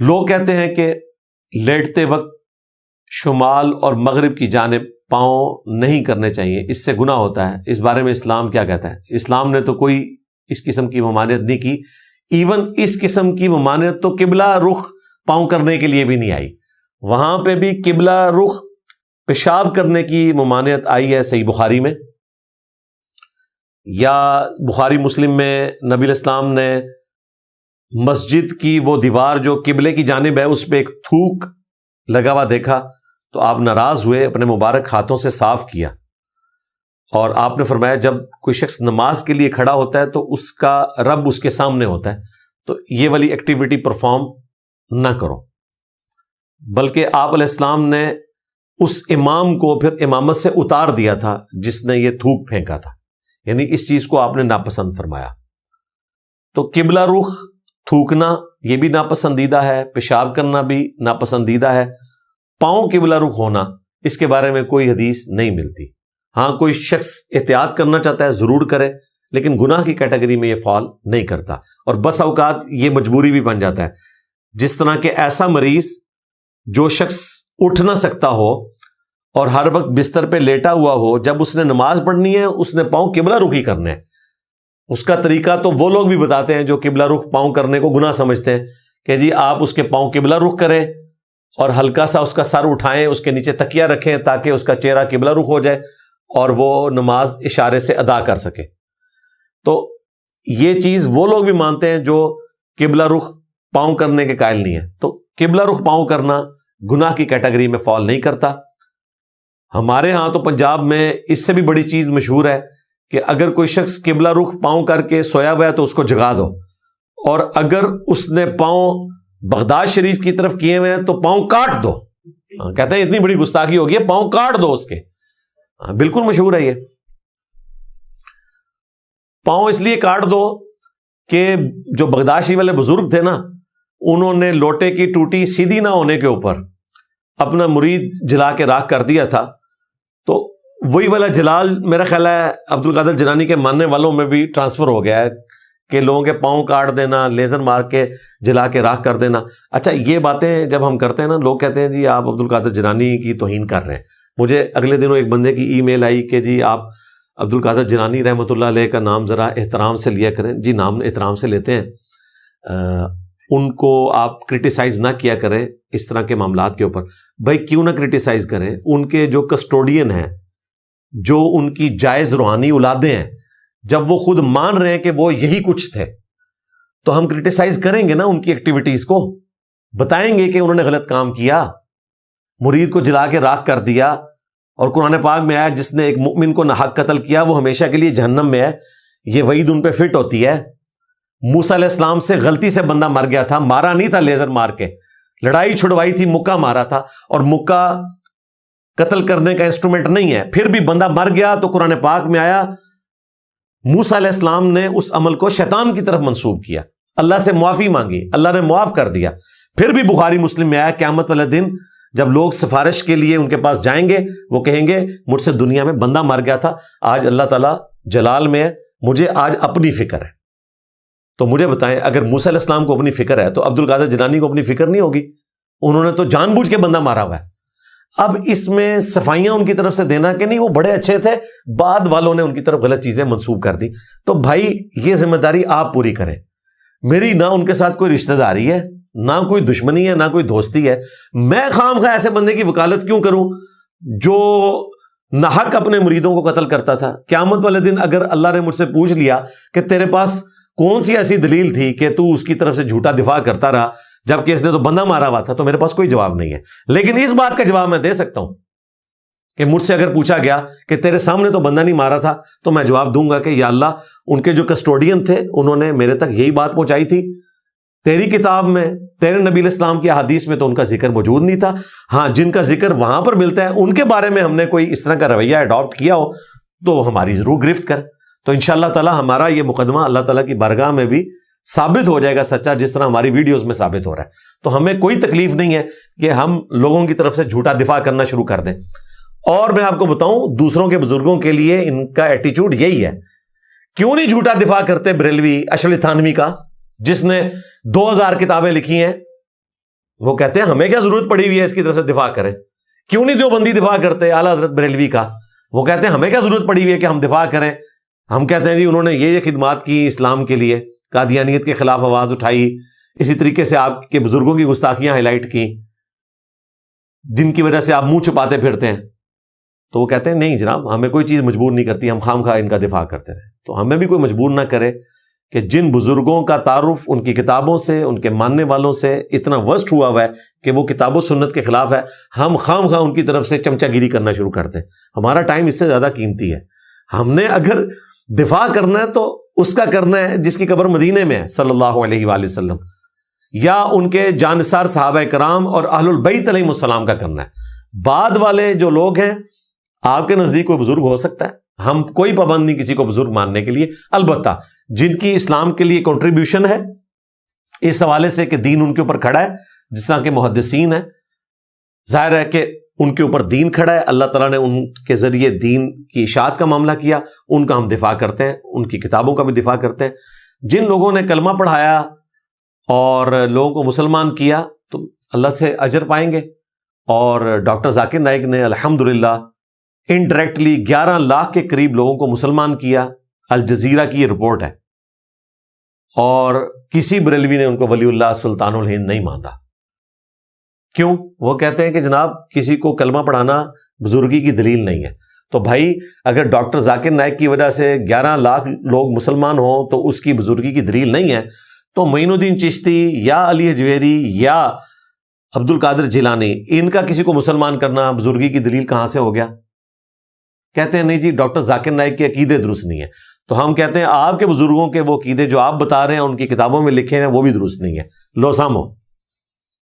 لوگ کہتے ہیں کہ لیٹتے وقت شمال اور مغرب کی جانب پاؤں نہیں کرنے چاہیے، اس سے گناہ ہوتا ہے، اس بارے میں اسلام کیا کہتا ہے؟ اسلام نے تو کوئی اس قسم کی ممانعت نہیں کی، ایون اس قسم کی ممانعت تو قبلہ رخ پاؤں کرنے کے لیے بھی نہیں آئی، وہاں پہ بھی قبلہ رخ پیشاب کرنے کی ممانعت آئی ہے صحیح بخاری میں، یا بخاری مسلم میں نبی الاسلام نے مسجد کی وہ دیوار جو قبلے کی جانب ہے اس پہ ایک تھوک لگا ہوا دیکھا تو آپ ناراض ہوئے، اپنے مبارک ہاتھوں سے صاف کیا، اور آپ نے فرمایا جب کوئی شخص نماز کے لیے کھڑا ہوتا ہے تو اس کا رب اس کے سامنے ہوتا ہے، تو یہ والی ایکٹیویٹی پرفارم نہ کرو، بلکہ آپ علیہ السلام نے اس امام کو پھر امامت سے اتار دیا تھا جس نے یہ تھوک پھینکا تھا، یعنی اس چیز کو آپ نے ناپسند فرمایا۔ تو قبلہ رخ تھوکنا یہ بھی ناپسندیدہ ہے، پیشاب کرنا بھی ناپسندیدہ ہے، پاؤں قبلہ رخ ہونا اس کے بارے میں کوئی حدیث نہیں ملتی۔ ہاں کوئی شخص احتیاط کرنا چاہتا ہے ضرور کرے، لیکن گناہ کی کیٹیگری میں یہ فال نہیں کرتا، اور بس اوقات یہ مجبوری بھی بن جاتا ہے، جس طرح کہ ایسا مریض جو شخص اٹھ نہ سکتا ہو اور ہر وقت بستر پہ لیٹا ہوا ہو، جب اس نے نماز پڑھنی ہے اس نے پاؤں قبلہ رخی کرنے ہیں۔ اس کا طریقہ تو وہ لوگ بھی بتاتے ہیں جو قبلہ رخ پاؤں کرنے کو گناہ سمجھتے ہیں کہ جی آپ اس کے پاؤں قبلہ رخ کریں اور ہلکا سا اس کا سر اٹھائیں، اس کے نیچے تکیہ رکھیں تاکہ اس کا چہرہ قبلہ رخ ہو جائے اور وہ نماز اشارے سے ادا کر سکے۔ تو یہ چیز وہ لوگ بھی مانتے ہیں جو قبلہ رخ پاؤں کرنے کے قائل نہیں ہے، تو قبلہ رخ پاؤں کرنا گناہ کی کیٹیگری میں فال نہیں کرتا۔ ہمارے ہاں تو پنجاب میں اس سے بھی بڑی چیز مشہور ہے کہ اگر کوئی شخص قبلہ رخ پاؤں کر کے سویا ہوا ہے تو اس کو جگا دو، اور اگر اس نے پاؤں بغداد شریف کی طرف کیے ہوئے ہیں تو پاؤں کاٹ دو۔ کہتے ہیں اتنی بڑی گستاخی ہوگی ہے، پاؤں کاٹ دو اس کے۔ بالکل مشہور ہے یہ۔ پاؤں اس لیے کاٹ دو کہ جو بغداد شریف والے بزرگ تھے نا، انہوں نے لوٹے کی ٹوٹی سیدھی نہ ہونے کے اوپر اپنا مرید جلا کے راکھ کر دیا تھا، تو وہی والا جلال میرا خیال ہے عبد القادر جیلانی کے ماننے والوں میں بھی ٹرانسفر ہو گیا ہے کہ لوگوں کے پاؤں کاٹ دینا، لیزر مار کے جلا کے راکھ کر دینا۔ اچھا یہ باتیں جب ہم کرتے ہیں نا، لوگ کہتے ہیں جی آپ عبد القادر جیلانی کی توہین کر رہے ہیں۔ مجھے اگلے دنوں ایک بندے کی ای میل آئی کہ جی آپ عبد القادر جیلانی رحمۃ اللہ علیہ کا نام ذرا احترام سے لیا کریں۔ جی نام احترام سے لیتے ہیں، ان کو آپ کرٹیسائز نہ کیا کریں اس طرح کے معاملات کے اوپر۔ بھائی کیوں نہ کرٹیسائز کریں؟ ان کے جو کسٹوڈین ہیں، جو ان کی جائز روحانی اولادیں ہیں، جب وہ خود مان رہے ہیں کہ وہ یہی کچھ تھے تو ہم کرٹیسائز کریں گے نا ان کی ایکٹیویٹیز کو، بتائیں گے کہ انہوں نے غلط کام کیا، مرید کو جلا کے راکھ کر دیا، اور قرآن پاک میں آیا جس نے ایک مؤمن کو ناحق قتل کیا وہ ہمیشہ کے لیے جہنم میں ہے۔ یہ وعید ان پہ فٹ ہوتی ہے۔ موسیٰ علیہ السلام سے غلطی سے بندہ مر گیا تھا، مارا نہیں تھا لیزر مار کے، لڑائی چھڑوائی تھی، مکہ مارا تھا، اور مکہ قتل کرنے کا انسٹرومنٹ نہیں ہے، پھر بھی بندہ مر گیا تو قرآن پاک میں آیا موسیٰ علیہ السلام نے اس عمل کو شیطان کی طرف منسوب کیا، اللہ سے معافی مانگی، اللہ نے معاف کر دیا۔ پھر بھی بخاری مسلم میں آیا قیامت والے دن جب لوگ سفارش کے لیے ان کے پاس جائیں گے، وہ کہیں گے مجھ سے دنیا میں بندہ مر گیا تھا، آج اللہ تعالیٰ جلال میں ہے، مجھے آج اپنی فکر ہے۔ تو مجھے بتائیں اگر موسیٰ علیہ السلام کو اپنی فکر ہے تو عبد القادر جیلانی کو اپنی فکر نہیں ہوگی؟ انہوں نے تو جان بوجھ کے بندہ مارا ہوا ہے۔ اب اس میں صفائیاں ان کی طرف سے دینا کہ نہیں وہ بڑے اچھے تھے، بعد والوں نے ان کی طرف غلط چیزیں منسوب کر دی، تو بھائی یہ ذمہ داری آپ پوری کریں۔ میری نہ ان کے ساتھ کوئی رشتہ داری ہے، نہ کوئی دشمنی ہے، نہ کوئی دوستی ہے، میں خام خواہ ایسے بندے کی وکالت کیوں کروں جو ناحق اپنے مریدوں کو قتل کرتا تھا؟ قیامت والے دن اگر اللہ نے مجھ سے پوچھ لیا کہ تیرے پاس کون سی ایسی دلیل تھی کہ تو اس کی طرف سے جھوٹا دفاع کرتا رہا جبکہ اس نے تو بندہ مارا ہوا تھا، تو میرے پاس کوئی جواب نہیں ہے۔ لیکن اس بات کا جواب میں دے سکتا ہوں کہ مجھ سے اگر پوچھا گیا کہ تیرے سامنے تو بندہ نہیں مارا تھا، تو میں جواب دوں گا کہ یا اللہ ان کے جو کسٹوڈین تھے انہوں نے میرے تک یہی بات پہنچائی تھی، تیری کتاب میں، تیرے نبی علیہ السلام کی احادیث میں تو ان کا ذکر موجود نہیں تھا۔ ہاں جن کا ذکر وہاں پر ملتا ہے ان کے بارے میں ہم نے کوئی اس طرح کا رویہ اڈاپٹ کیا ہو تو ہماری ضرور گرفت کر۔ تو انشاءاللہ تعالی ہمارا یہ مقدمہ اللہ تعالیٰ کی بارگاہ میں بھی ثابت ہو جائے گا سچا، جس طرح ہماری ویڈیوز میں ثابت ہو رہا ہے۔ تو ہمیں کوئی تکلیف نہیں ہے کہ ہم لوگوں کی طرف سے جھوٹا دفاع کرنا شروع کر دیں۔ اور میں آپ کو بتاؤں دوسروں کے بزرگوں کے لیے ان کا ایٹیچیوڈ یہی ہے۔ کیوں نہیں جھوٹا دفاع کرتے بریلوی اشرف علی تھانوی کا، جس نے 2000 کتابیں لکھی ہیں، وہ کہتے ہیں ہمیں کیا ضرورت پڑی ہوئی ہے اس کی طرف سے دفاع کریں, کیوں نہیں دیوبندی دفاع کرتے اعلیٰ حضرت بریلوی کا؟ وہ کہتے ہیں ہمیں کیا ضرورت پڑی ہوئی ہے کہ ہم دفاع کریں, ہم کہتے ہیں جی انہوں نے یہ خدمات کی اسلام کے لیے, قادیانیت کے خلاف آواز اٹھائی, اسی طریقے سے آپ کے بزرگوں کی گستاخیاں ہائی لائٹ کی جن کی وجہ سے آپ منہ چھپاتے پھرتے ہیں. تو وہ کہتے ہیں نہیں جناب, ہمیں کوئی چیز مجبور نہیں کرتی, ہم خام خواہ ان کا دفاع کرتے رہے. تو ہمیں بھی کوئی مجبور نہ کرے کہ جن بزرگوں کا تعارف ان کی کتابوں سے, ان کے ماننے والوں سے اتنا ورسٹ ہوا ہوا ہے کہ وہ کتاب و سنت کے خلاف ہے, ہم خام خواہ ان کی طرف سے چمچہ گیری کرنا شروع کرتے ہیں. ہمارا ٹائم اس سے زیادہ قیمتی ہے. ہم نے اگر دفاع کرنا ہے تو اس کا کرنا ہے جس کی قبر مدینے میں ہے صلی اللہ علیہ وآلہ وسلم, یا ان کے جانثار صحابہ کرام اور اہل البیت علیہم السلام کا کرنا ہے. بعد والے جو لوگ ہیں, آپ کے نزدیک کوئی بزرگ ہو سکتا ہے, ہم کوئی پابند نہیں کسی کو بزرگ ماننے کے لیے, البتہ جن کی اسلام کے لیے کنٹریبیوشن ہے اس حوالے سے کہ دین ان کے اوپر کھڑا ہے, جس طرح کے محدثین ہیں, ظاہر ہے کہ ان کے اوپر دین کھڑا ہے, اللہ تعالیٰ نے ان کے ذریعے دین کی اشاعت کا معاملہ کیا, ان کا ہم دفاع کرتے ہیں, ان کی کتابوں کا بھی دفاع کرتے ہیں. جن لوگوں نے کلمہ پڑھایا اور لوگوں کو مسلمان کیا تو اللہ سے اجر پائیں گے. اور ڈاکٹر ذاکر نائک نے الحمدللہ انڈائریکٹلی 11 لاکھ کے قریب لوگوں کو مسلمان کیا. الجزیرہ کی یہ رپورٹ ہے. اور کسی بریلوی نے ان کو ولی اللہ سلطان الہند نہیں مانتا. کیوں؟ وہ کہتے ہیں کہ جناب کسی کو کلمہ پڑھانا بزرگی کی دلیل نہیں ہے. تو بھائی اگر ڈاکٹر ذاکر نائک کی وجہ سے 11 لاکھ لوگ مسلمان ہوں تو اس کی بزرگی کی دلیل نہیں ہے, تو معین الدین چشتی یا علی حجویری یا عبد القادر جیلانی, ان کا کسی کو مسلمان کرنا بزرگی کی دلیل کہاں سے ہو گیا؟ کہتے ہیں نہیں جی ڈاکٹر ذاکر نائک کے عقیدے درست نہیں ہے. تو ہم کہتے ہیں آپ کے بزرگوں کے وہ عقیدے جو آپ بتا رہے ہیں ان کی کتابوں میں لکھے ہیں وہ بھی درست نہیں ہے. لو سامو.